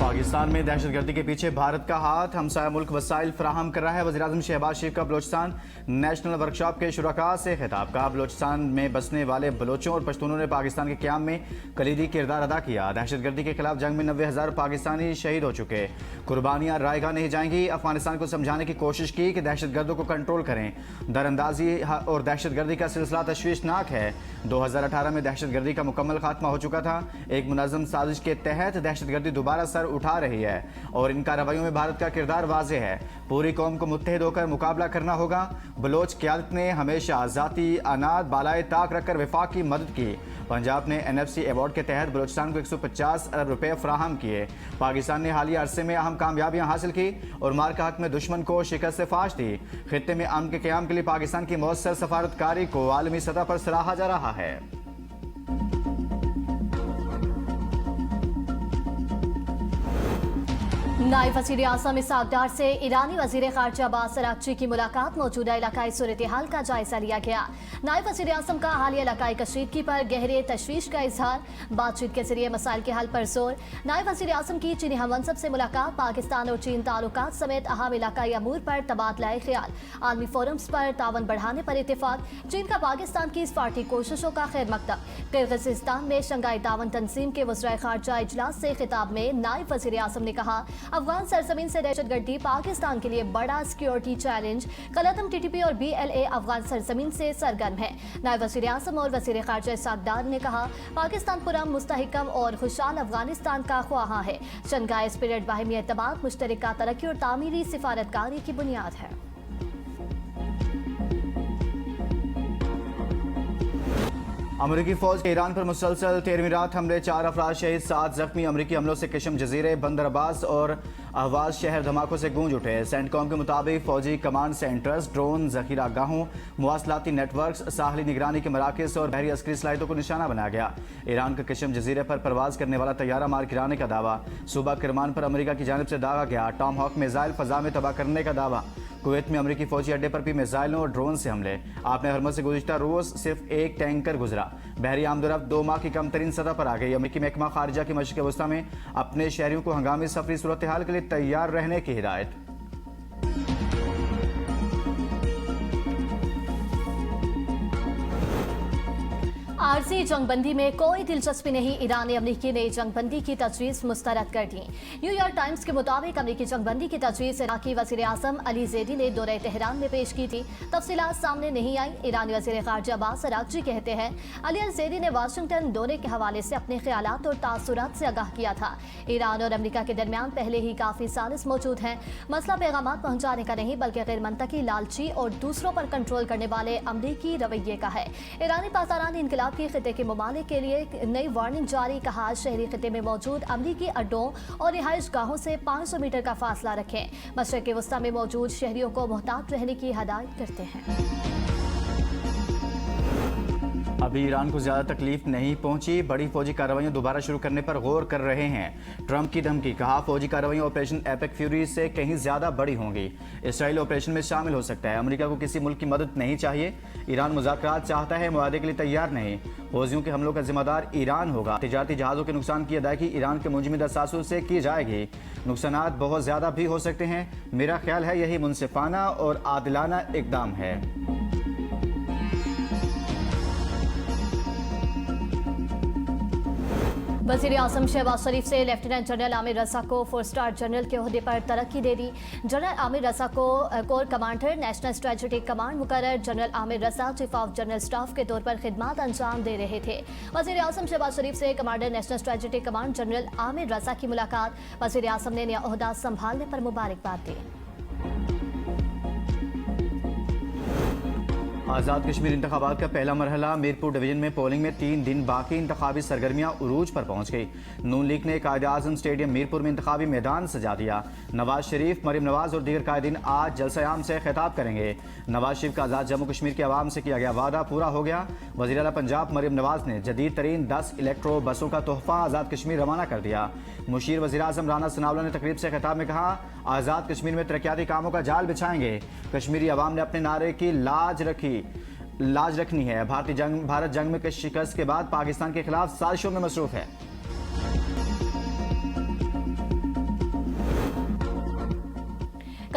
पाकिस्तान में दहशतगर्दी के पीछे भारत का हाथ, हमसाया मुल्क वसाइल फराहम कर रहा है। वज़ीर-ए-आज़म शहबाज शरीफ का बलोचिस्तान नेशनल वर्कशॉप के शुरका से खिताब। कहा, बलोचिस्तान में बसने वाले बलोचों और पश्तूनों ने पाकिस्तान के क़याम में कलीदी किरदार अदा किया। दहशतगर्दी के खिलाफ जंग में 90,000 पाकिस्तानी शहीद हो चुके। कुर्बानियाँ रायगा नहीं जाएंगी। अफगानिस्तान को समझाने की कोशिश की कि दहशतगर्दों को कंट्रोल करें। दरअंदाजी और दहशतगर्दी का सिलसिला तशवीशनाक है। 2018 में दहशतगर्दी का मुकम्मल खात्मा हो चुका था। एक मुनज़्ज़म साजिश के तहत दहशतगर्दी दोबारा सर उठा रही है और इन कार्रवाइयों में भारत का किरदार वाज़े है। पूरी कौम को मुत्तहिद होकर मुकाबला करना होगा। बलोच क़यादत ने हमेशा ज़ाती अनाद बालाए ताक रखकर वफाक की मदद की। पंजाब ने NFC अवार्ड के तहत बलोचिस्तान को 150 अरब रुपए फराहम किए। पाकिस्तान ने हालिया अरसे में अहम कामयाबियां हासिल की और मार्का हक में दुश्मन को शिकस्त से फाश दी। खित्ते में अमन के क़याम के लिए पाकिस्तान की मौसर सफारतकारी को आलमी सतह पर सराहा जा रहा है। नायब वज़ीर आज़म इसहाक़ डार से ईरानी वज़ीर ख़ारिजा अब्बास अराग़ची की मुलाकात। मौजूदा इलाकाई सूरत हाल का जायजा लिया गया। नायब वज़ीर आज़म का हालिया इलाकाई कशीदगी पर गहरे तशवीश का इजहार। बातचीत के जरिए मसाइल के हल पर जोर। नायब वज़ीर आज़म की चीनी हममंसब से मुलाकात। पाकिस्तान और चीन ताल्लुकात समेत अहम इलाकाई अमूर पर तबादला ख्याल। आलमी फोरम्स पर तावन बढ़ाने पर इत्तेफाक। चीन का पाकिस्तान की सफारती कोशिशों का खैर मकदम। किर्गिज़स्तान में शंघाई तावन तंजीम के वज़ीर ख़ारिजा इजलास से खिताब में नायब वज़ीर आज़म ने कहा, अफगान सरजमीन से दहशतगर्दी पाकिस्तान के लिए बड़ा सिक्योरिटी चैलेंज। कलअदम TTP और BLA अफगान सरजमीन से सरगर्म है। नायब वज़ीर आज़म और वज़ीर ख़ारिजा इसहाक़ डार ने कहा, पाकिस्तान पुरअमन, मुस्तहकम और खुशहाल अफगानिस्तान का ख्वाहां है। शंघाई स्पिरिट बाहिमी एतमाद, मुश्तरका तरक्की और तामीरी सिफारतकारी की बुनियाद है। अमरीकी फौज के ईरान पर मुसलसल 13वीं रात हमले, 4 अफराद शहीद, 7 जख्मी। अमरीकी हमलों से किशम जजीरे, बंदर अब्बास और अहवाज शहर धमाकों से गूंज उठे। सेंटकॉम के मुताबिक फौजी कमांड सेंटर्स, ड्रोन, जखीरा गाहों, मवासलाती नेटवर्क्स, साहली निगरानी के मराकज़ और बहरी अस्करी सलाहियतों को निशाना बनाया गया। ईरान का किशम जजीरे पर परवाज करने वाला तैयारा मार गिराने का दावा। सूबा किरमान पर अमरीका की जानिब से दागा गया। टॉम हॉक मिसाइल फजा में तबाह करने का दावा। कुवैत में अमरीकी फौजी अड्डे पर भी मिसाइलों और ड्रोन से हमले। आपने हरमत से गुज़िश्ता रोज़ सिर्फ एक टैंकर गुजरा। बहरी आमदोरफ्त 2 माह की कम तरीन सतह पर आ गई। अमरीकी महकमा खारिजा की मशरिक़ वस्ता में अपने शहरियों को हंगामी सफरी सूरत हाल के लिए तैयार रहने की हिदायत। आरजी जंगबंदी में कोई दिलचस्पी नहीं। ईरान ने अमरीकी ने जंगबंदी की तजवीज़ मुस्तरद कर दी। न्यूयॉर्क टाइम्स के मुताबिक अमरीकी जंगबंदी की तजवीज़ इराक़ी वज़ीर आज़म अली ज़ैदी ने दौरे तेहरान में पेश की थी। तफसीलात सामने नहीं आई। ईरानी वज़ीर ख़ारिजा अब्बास अराग़ची कहते हैं, अली अल ज़ैदी ने वाशिंगटन दौरे के हवाले से अपने ख्यालात और तासुरात से आगाह किया था। ईरान और अमरीका के दरमियान पहले ही काफ़ी सालिस मौजूद हैं। मसला पैगामात पहुँचाने का नहीं बल्कि गैर मंतकी, लालची और दूसरों पर कंट्रोल करने वाले अमरीकी रवैये का है। ईरानी पासदारान इनकलाब की खिते के ममालिक के लिए नई वार्निंग जारी। कहा, शहरी खिते में मौजूद अमरीकी अड्डों और रिहाइश गाहों से 500 मीटर का फासला रखें। मशरिक़ वस्ता में मौजूद शहरियों को मोहतात रहने की हदायत करते हैं। अभी ईरान को ज्यादा तकलीफ नहीं पहुंची। बड़ी फौजी कार्रवाइयां दोबारा शुरू करने पर गौर कर रहे हैं। ट्रंप की धमकी। कहा, फौजी कार्रवाइयां ऑपरेशन एपिक फ्यूरी से कहीं ज्यादा बड़ी होंगी। इसराइल ऑपरेशन में शामिल हो सकता है। अमेरिका को किसी मुल्क की मदद नहीं चाहिए। ईरान मुज़ाकरात चाहता है, मुआहदे के लिए तैयार नहीं। फौजियों के हमलों का जिम्मेदार ईरान होगा। तिजारती जहाज़ों के नुकसान की अदायगी ईरान के मुंजमद असासों से की जाएगी। नुकसानात बहुत ज्यादा भी हो सकते हैं। मेरा ख्याल है यही मुनसिफाना और आदिलाना इकदाम है। वज़ीर आज़म शहबाज शरीफ से लेफ्टिनेंट जनरल आमिर रज़ा को 4 स्टार जनरल के ओहदे पर तरक्की दे दी। जनरल आमिर रज़ा को core commander national strategic command मुकर्रर। General Amir Raza chief of general staff के तौर पर खिदमात अंजाम दे रहे थे। वज़ीर आज़म शहबाज शरीफ से commander national strategic command general Amir Raza की मुलाकात। वज़ीर आज़म ने नया ओहदा संभालने पर मुबारकबाद दी। आज़ाद कश्मीर इंतखाबात का पहला मरहला। मीरपुर डिवीजन में पोलिंग में 3 दिन बाकी। इंतखाबी सरगर्मियां उरूज पर पहुंच गई। नून लीग ने कायद आज़म स्टेडियम मीरपुर में इंतखाबी मैदान सजा दिया। नवाज शरीफ, मरीम नवाज और दीगर कायदीन आज जलसा-ए-आम से खिताब करेंगे। नवाज शरीफ का आज़ाद जम्मू कश्मीर के अवाम से किया गया वादा पूरा हो गया। वज़ीर आला पंजाब मरीम नवाज ने जदीद तरीन 10 इलेक्ट्रो बसों का तोहफा आज़ाद कश्मीर रवाना कर दिया। मुशीर वज़ीर आज़म राना सनाउल्लाह ने तकरीब से खिताब में कहा, आज़ाद कश्मीर में तरक्याती कामों का जाल बिछाएंगे। कश्मीरी अवाम ने अपने नारे की लाज रखनी है। भारत जंग में शिकस्त के बाद पाकिस्तान के खिलाफ साजिशों में मसरूफ है।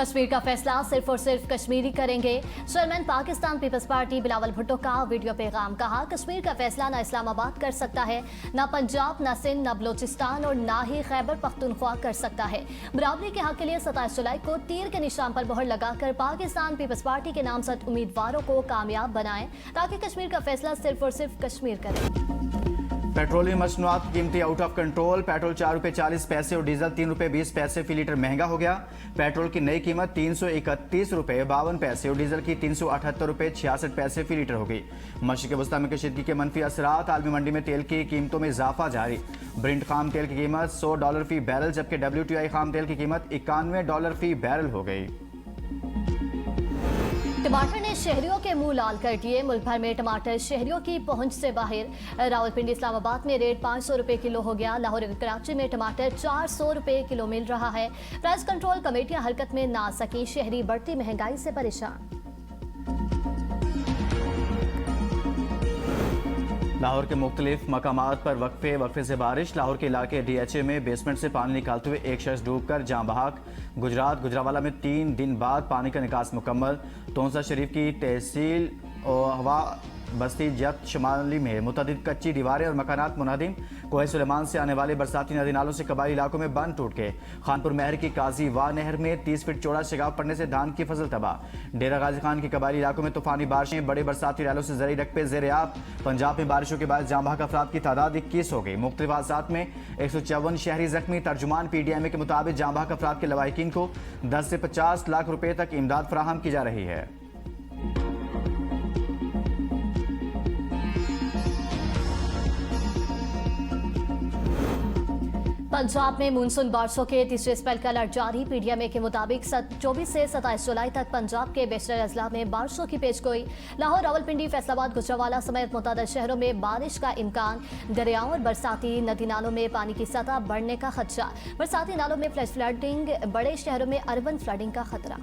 कश्मीर का फैसला सिर्फ और सिर्फ कश्मीरी करेंगे। Chairman Pakistan peoples party Bilawal Bhutto का वीडियो पैगाम। कहा, कश्मीर का फैसला न इस्लामाबाद कर सकता है, न पंजाब, न सिंध, न बलोचिस्तान और न ही खैबर पख्तूनख्वा कर सकता है। बराबरी के हक के लिए 27 जुलाई को तीर के निशान पर मोहर लगाकर पाकिस्तान पीपल्स पार्टी के नामजद उम्मीदवारों को कामयाब बनाएं ताकि कश्मीर का फैसला सिर्फ और सिर्फ कश्मीर करे। पेट्रोलियम मसनूआत की कीमतें आउट ऑफ कंट्रोल। पेट्रोल 4 रुपये 40 पैसे और डीजल 3 रुपये 20 पैसे फी लीटर महंगा हो गया। पेट्रोल की नई कीमत 331 रुपये 52 पैसे और डीजल की 378 रुपये 66 पैसे फी लीटर हो गई। मशरिक़ वस्ती में कशीदगी के मनफी असरात। आलमी मंडी में तेल की कीमतों में इजाफा जारी। ब्रेंट खाम तेल की कीमत $100 फी बैरल, जबकि WTI खाम तेल की कीमत $91 फी बैरल हो गई। टमाटर ने शहरियों के मुंह लाल कर दिए। मुल्क भर में टमाटर शहरियों की पहुंच से बाहर। रावलपिंडी इस्लामाबाद में रेट 500 रुपए किलो हो गया। लाहौर और कराची में टमाटर 400 रुपए किलो मिल रहा है। प्राइस कंट्रोल कमेटियां हरकत में ना सकी। शहरी बढ़ती महंगाई से परेशान। लाहौर के मुख्तलिफ मकामात पर वक्फे से बारिश। लाहौर के इलाके DHA में बेसमेंट से पानी निकालते हुए एक शख्स डूबकर जाँ बहक। गुजरावाला में 3 दिन बाद पानी का निकास मुकम्मल। तोंसा शरीफ की तहसील और हवा बस्ती जत शमाली में मुतअद्दिद कच्ची दीवारें और मकानात मुनहदिम। कोहे सुलेमान से आने वाले बरसाती नदी नालों से कबायली इलाकों में बंद टूट गए। खानपुर महर की काजी वाह नहर में 30 फीट चौड़ा शिगाव पड़ने से धान की फसल तबाह। डेरा गाजी खान के कबायली इलाकों में तूफानी बारिशें। बड़े बरसाती रैलों से जरिए रकबे ज़ेर-ए-आब। पंजाब में बारिशों के बाद जाँ बहक अफराद की तादाद 21 हो गई। मुख्तलिफ हादसात में 154 शहरी जख्मी। तर्जुमान PDMA के मुताबिक जाँ बहक अफराद के लवाहिकीन को 10 से 50 लाख रुपए तक इमदाद फराहम की जा रही है। पंजाब में मानसून बारिशों के तीसरे स्पेल का अलर्ट जारी। PDMA के मुताबिक 24 से 27 जुलाई तक पंजाब के बेशतर अजला में बारिशों की पेशगोई। लाहौर, रावलपिंडी, फैसलाबाद, गुजरावाला समेत मुतअद्दिद शहरों में बारिश का इम्कान। दरियाओं और बरसाती नदी नालों में पानी की सतह बढ़ने का खदशा। बरसाती नालों में फ्लैश फ्लडिंग। बड़े शहरों में अर्बन फ्लडिंग का खतरा।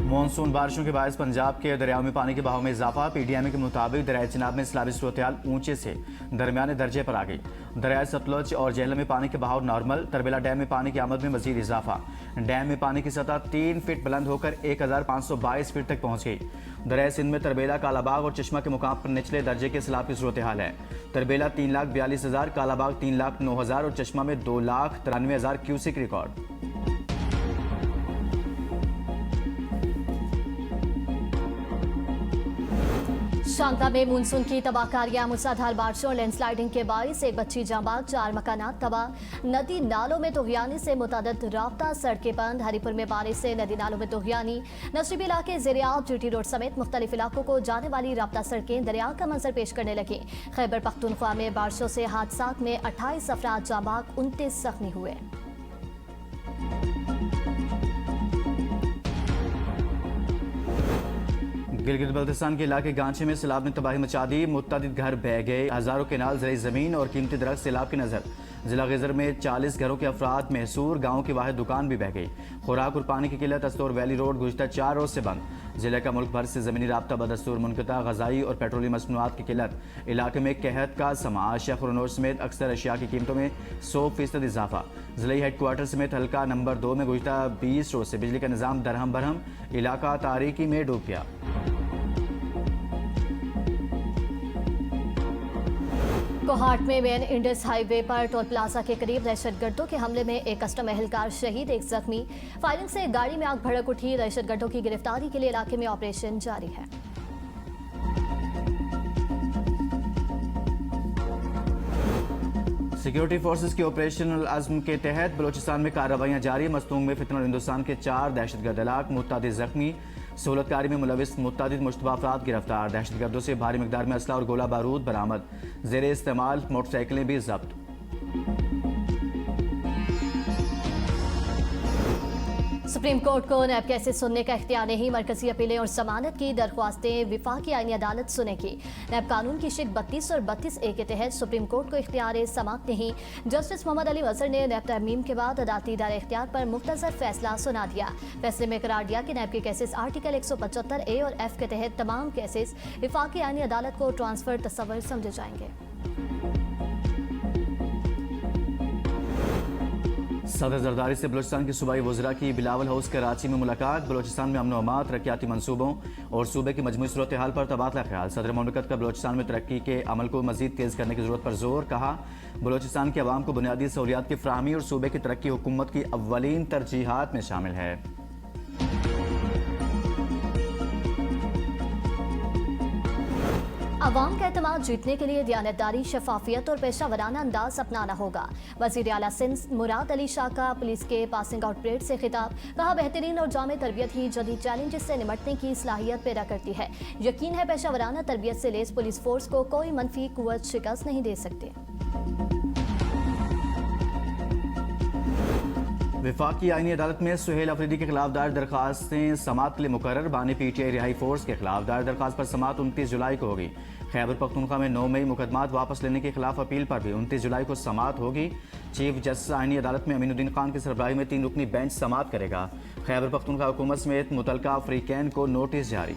मानसून बारिशों के बायस पंजाब के दरियाओं में पानी के बहाव में इजाफा। PDMA के मुताबिक दरियाए चिनाब में सैलाबी सूरत-ए-हाल ऊंचे से दरमियाने दर्जे पर आ गई। दरियाए सतलुज और झेलम में पानी के बहाव नॉर्मल। तरबेला डैम में पानी की आमद में मजीद इजाफा। डैम में पानी की सतह 3 फीट बुलंद होकर 1522 फीट तक पहुंच गई। दरियाए सिंध में तरबेला, कालाबाग और चश्मा के मुकाम पर निचले दर्जे के सैलाब की सूरत-ए-हाल है। तरबेला 3,42,000, कालाबाग 3,09,000 और चश्मा में 2,93,000 क्यूसिक रिकॉर्ड। शांता में मानसून की तबाहकारियां। मूसलाधार बारिशों और लैंडस्लाइडिंग के बाइस एक बच्ची जांबाग, 4 मकानात तबाह। नदी नालों में तुगयानी से मुतअद्दिद राब्ता सड़कें बंद। हरिपुर में बारिश से नदी नालों में तुगयानी। नसीबी इलाके ज़ेर-ए-आब, GT रोड समेत मुख्तलिफ इलाकों को जाने वाली राब्ता सड़कें दरिया का मंजर पेश करने लगी। खैबर पख्तूनख्वा में बारिशों से हादसात में 28 अफराद जांबाग, 29 जख्मी हुए। गिलगित बल्तिस्तान के इलाके गांचे में सैलाब ने तबाही मचा दी। मुतअद्दिद घर बह गए। हजारों केनाल, ज़रई ज़मीन और कीमती दरख्त सैलाब की नजर। जिला गजर में 40 घरों के अफराद महसूर। गाँव की वाहिद दुकान भी बह गई। खुराक और पानी की किल्लत। अस्तौर वैली रोड गुज़िश्ता 4 रोज से बंद। जिले का मुल्क भर से ज़मीनी राब्ता बदस्तूर मुनक़ता। ग़ज़ाई और पेट्रोलियम मसनूआत की किल्लत। इलाके में कहत का समा। अशिया खुरनोश समेत अक्सर अशिया की कीमतों में 100% इजाफा। जिले हेडक्वार्टर समेत हल्का नंबर 2 में गुज़िश्ता 20 रोज से बिजली का निज़ाम दरहम बरहम। इलाका तारीकी में डूब गया। कोहाट में मेन इंडस हाईवे पर टोल प्लाजा के करीब दहशतगर्दों के हमले में एक कस्टम एहलकार शहीद, एक जख्मी। फायरिंग से गाड़ी में आग भड़क उठी। दहशतगर्दों की गिरफ्तारी के लिए इलाके में ऑपरेशन जारी है। सिक्योरिटी फोर्सेस के ऑपरेशनल अज़्म के तहत बलोचिस्तान में कार्रवाइयां जारी। मस्तूंग में फितना और हिंदुस्तान के 4 दहशतगर्द हलाक, मुतअद्दिद जख्मी। सहूलतकारी में मुलविस मुतअद्दिद मुश्तबा अफराद गिरफ्तार। दहशतगर्दों से भारी मिकदार में असला और गोला बारूद बरामद। ज़ेरे इस्तेमाल मोटरसाइकिलें भी जब्त। सुप्रीम कोर्ट को नैब केसेस सुनने का इख्तियार नहीं। मरकजी अपीलें और जमानत की दरख्वास्तें विफाकी आईनी अदालत सुनेगी। नैब कानून की शिक 32 और 32A के तहत सुप्रीम कोर्ट को इख्तियार समाअत नहीं। जस्टिस मोहम्मद अली वज़र ने नैब तरमीम के बाद अदालती इदारे इख्तियार पर मुख्तसर फैसला सुना दिया। फैसले में करार दिया कि नैब के केसेस आर्टिकल 175A और F के तहत तमाम केसेस विफाकी आईनी अदालत को ट्रांसफर तस्वर समझे जाएंगे। सदर जरदारी से बलूचिस्तान के सूबाई वज़रा की बिलावल हाउस कराची में मुलाकात। बलूचिस्तान में अमन व अमान, तरक्याती मनसूबों और सूबे की मजमूई सूरत हाल पर तबादला ख्याल। सदर मुमलिकत का बलूचिस्तान में तरक्की के अमल को मजीद तेज़ करने की ज़रूरत पर जोर। कहा, बलूचिस्तान के अवाम को बुनियादी सहूलियात की फराहमी और सूबे की तरक्की हुकूमत की अव्वलीन तरजीहात में शामिल है। अवाम का एतमाद जीतने के लिए दियानतदारी, शफाफियत और पेशा वराना अंदाज अपनाना होगा। वज़ीर आला सिंध मुराद अली शाह का पुलिस के पासिंग आउट परेड से खिताब। कहा, बेहतरीन और जामे तरबियत ही जदीद चैलेंजेस से निमटने की सलाहियत पैदा करती है। यकीन है पेशा वराना तरबियत से लेस पुलिस फोर्स को कोई मनफी कुव्वत शिकस्त नहीं दे सकते। वफाकी आईनी अदालत में सुहेल अफरीदी के खिलाफ दायर दरखास्तें समात के लिए मुकर्रर। बानी PTI रिहाई फोर्स के खिलाफ दायर दरखास्त पर समात 29 जुलाई को होगी। खैबर पख्तूनख्वा में 9 मई मुकदमात वापस लेने के खिलाफ अपील पर भी 29 जुलाई को समात होगी। चीफ जस्टिस आईनी अदालत में अमीनुद्दीन खान की सरबराही में 3 रुकनी बेंच समात करेगा। खैबर पख्तूनख्वा हुकूमत समेत मुतलका अफ्रीकैन को नोटिस जारी।